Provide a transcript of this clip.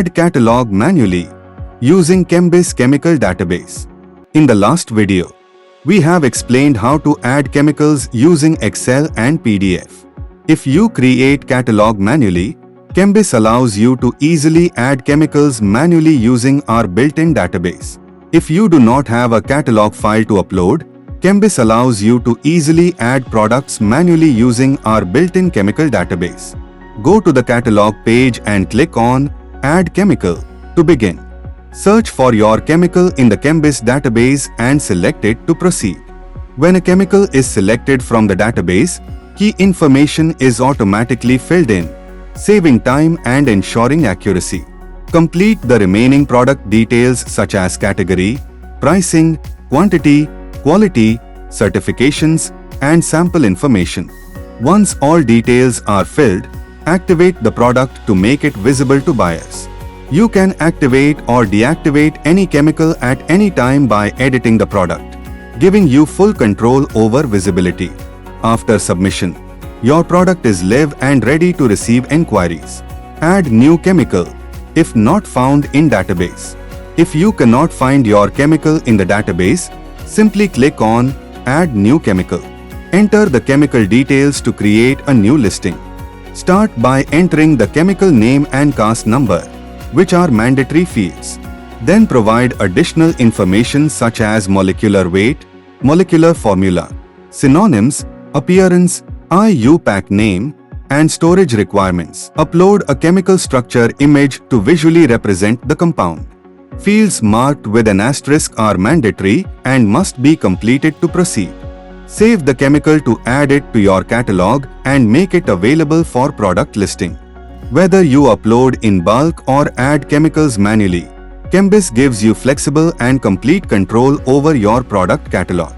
Add catalog manually using ChemBizz chemical database. In the last video, we have explained how to add chemicals using Excel and PDF. If you create catalog manually, ChemBizz allows you to easily add chemicals manually using our built-in database. If you do not have a catalog file to upload, ChemBizz allows you to easily add products manually using our built-in chemical database. Go to the catalog page and click on Add Chemical to begin. Search for your chemical in the ChemBizz database and select it to proceed. When a chemical is selected from the database, key information is automatically filled in, saving time and ensuring accuracy. Complete the remaining product details such as category, pricing, quantity, quality, certifications, and sample information. Once all details are filled, activate the product to make it visible to buyers. You can activate or deactivate any chemical at any time by editing the product, giving you full control over visibility. After submission, your product is live and ready to receive inquiries. Add new chemical if not found in database. If you cannot find your chemical in the database, simply click on Add New Chemical. Enter the chemical details to create a new listing. Start by entering the chemical name and CAS number, which are mandatory fields. Then provide additional information such as molecular weight, molecular formula, synonyms, appearance, IUPAC name, and storage requirements. Upload a chemical structure image to visually represent the compound. Fields marked with an asterisk are mandatory and must be completed to proceed. Save the chemical to add it to your catalog and make it available for product listing. Whether you upload in bulk or add chemicals manually, ChemBizz gives you flexible and complete control over your product catalog.